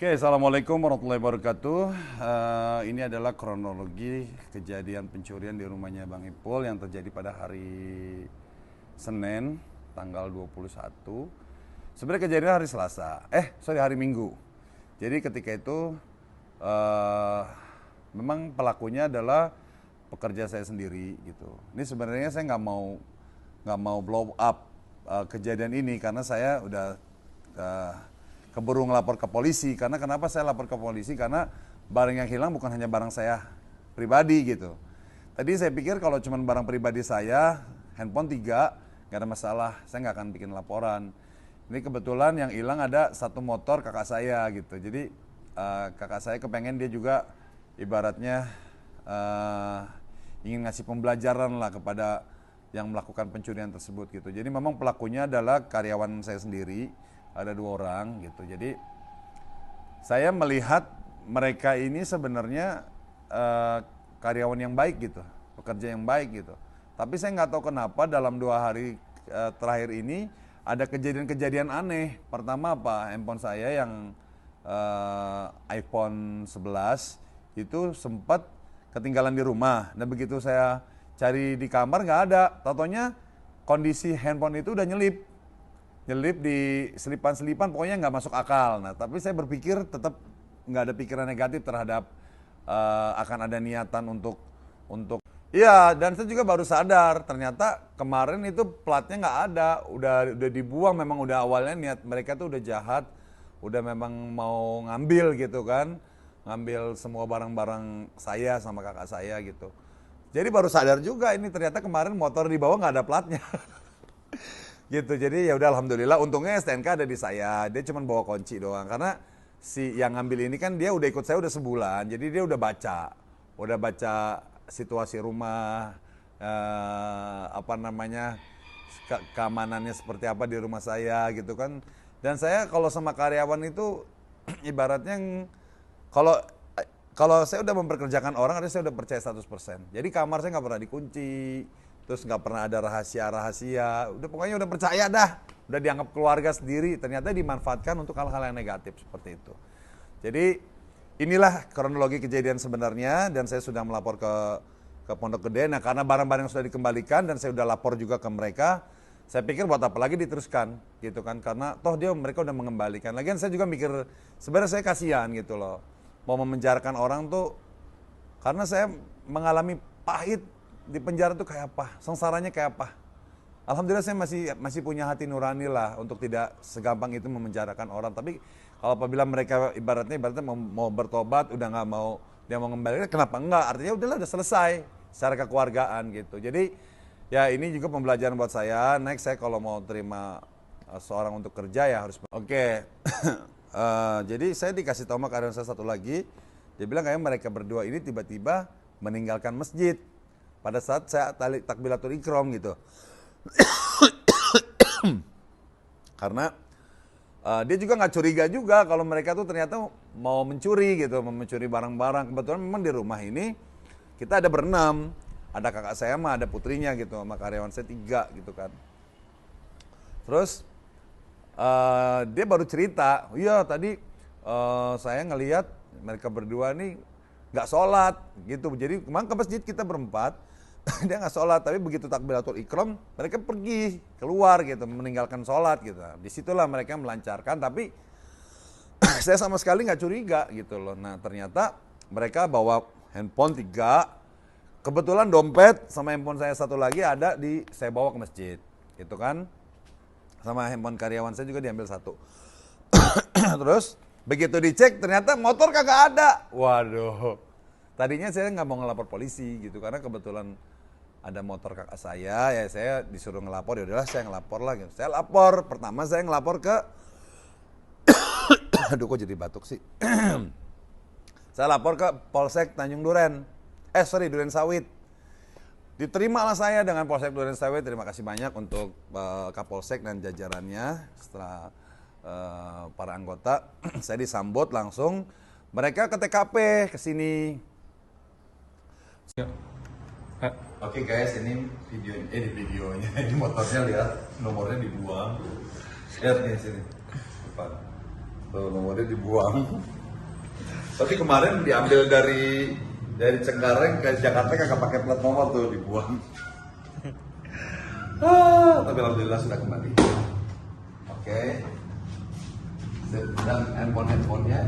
Oke, Assalamualaikum warahmatullahi wabarakatuh. Ini adalah kronologi kejadian pencurian di rumahnya Bang Ipul yang terjadi pada hari Senin, tanggal 21. Sebenarnya kejadian hari Selasa, hari Minggu. Jadi ketika itu memang pelakunya adalah pekerja saya sendiri gitu. Ini sebenarnya saya nggak mau blow up kejadian ini karena saya udah keburu ngelapor ke polisi. Karena kenapa saya lapor ke polisi? Karena barang yang hilang bukan hanya barang saya pribadi gitu. Tadi saya pikir kalau cuma barang pribadi saya, handphone 3, nggak ada masalah, saya nggak akan bikin laporan. Ini kebetulan yang hilang ada satu motor kakak saya gitu. Jadi kakak saya kepengen dia juga ibaratnya ingin ngasih pembelajaran lah kepada yang melakukan pencurian tersebut gitu. Jadi memang pelakunya adalah karyawan saya sendiri. Ada 2 orang gitu. Jadi saya melihat mereka ini sebenarnya karyawan yang baik gitu, pekerja yang baik gitu. Tapi saya nggak tahu kenapa dalam 2 hari terakhir ini ada kejadian-kejadian aneh. Pertama apa? Handphone saya yang iPhone 11 itu sempat ketinggalan di rumah. Dan begitu saya cari di kamar nggak ada. Taunya kondisi handphone itu udah nyelip di selipan-selipan, pokoknya nggak masuk akal. Nah, tapi saya berpikir tetap nggak ada pikiran negatif terhadap akan ada niatan untuk iya. Dan saya juga baru sadar ternyata kemarin itu platnya nggak ada, udah dibuang. Memang udah awalnya niat mereka tuh udah jahat, udah memang mau ngambil gitu kan, ngambil semua barang-barang saya sama kakak saya gitu. Jadi baru sadar juga ini ternyata kemarin motor di bawah nggak ada platnya. Gitu. Jadi ya udah, alhamdulillah, untungnya STNK ada di saya. Dia cuma bawa kunci doang karena si yang ngambil ini kan dia udah ikut saya udah sebulan. Jadi dia udah baca situasi rumah, keamanannya seperti apa di rumah saya gitu kan. Dan saya kalau sama karyawan itu ibaratnya kalau saya udah memperkerjakan orang, artinya saya udah percaya 100%. Jadi kamar saya nggak pernah dikunci, terus nggak pernah ada rahasia-rahasia. Pokoknya udah percaya dah, udah dianggap keluarga sendiri. Ternyata dimanfaatkan untuk hal-hal yang negatif seperti itu. Jadi inilah kronologi kejadian sebenarnya, dan saya sudah melapor ke Pondok Gede. Nah, karena barang-barang yang sudah dikembalikan dan saya udah lapor juga ke mereka, saya pikir buat apa lagi diteruskan gitu kan, karena toh mereka udah mengembalikan. Lagian saya juga mikir sebenarnya saya kasihan gitu loh, mau memenjarakan orang tuh, karena saya mengalami pahit di penjara tuh kayak apa, sengsaranya kayak apa. Alhamdulillah saya masih punya hati nurani lah untuk tidak segampang itu memenjarakan orang. Tapi kalau apabila mereka ibaratnya mau bertobat, udah nggak mau, dia mau kembali, kenapa enggak? Artinya udahlah, udah selesai secara kekeluargaan gitu. Jadi ya ini juga pembelajaran buat saya. Next saya kalau mau terima seorang untuk kerja ya harus oke. Jadi saya dikasih tahu sama karyawan saya satu lagi, dia bilang kayak mereka berdua ini tiba-tiba meninggalkan masjid pada saat saya takbiratul ikram gitu. Karena dia juga nggak curiga juga kalau mereka tuh ternyata mau mencuri gitu, mau mencuri barang-barang. Kebetulan memang di rumah ini kita ada berenam, ada kakak saya sama ada putrinya gitu, sama karyawan saya 3 gitu kan. Terus dia baru cerita, iya tadi saya ngelihat mereka berdua nih nggak sholat gitu. Jadi kemarin ke masjid kita berempat, dia nggak sholat, tapi begitu takbiratul ikram mereka pergi keluar gitu, meninggalkan sholat gitu. Disitulah mereka melancarkan, tapi saya sama sekali nggak curiga gitu loh. Nah ternyata mereka bawa handphone 3, kebetulan dompet sama handphone saya satu lagi saya bawa ke masjid gitu kan, sama handphone karyawan saya juga diambil 1. Terus begitu dicek ternyata motor kagak ada. Waduh, tadinya saya nggak mau ngelapor polisi gitu karena kebetulan ada motor kakak saya, ya saya disuruh ngelapor, ya udahlah saya ngelapor lah gitu. Saya lapor, pertama saya ngelapor ke aduh kok jadi batuk sih. Saya lapor ke Polsek Tanjung Duren. Duren Sawit. Diterimalah saya dengan Polsek Duren Sawit. Terima kasih banyak untuk Kapolsek dan jajarannya. Setelah para anggota, saya disambut langsung. Mereka ke TKP ke sini. Oke guys, ini videonya, ini motornya, lihat nomornya dibuang. Lihat nih sini, depan. Tuh nomornya dibuang. Tapi kemarin diambil dari Cengkareng ke Jakarta kagak pakai plat nomor tuh, dibuang. Tapi alhamdulillah sudah kembali. Oke. Dan handphone-nya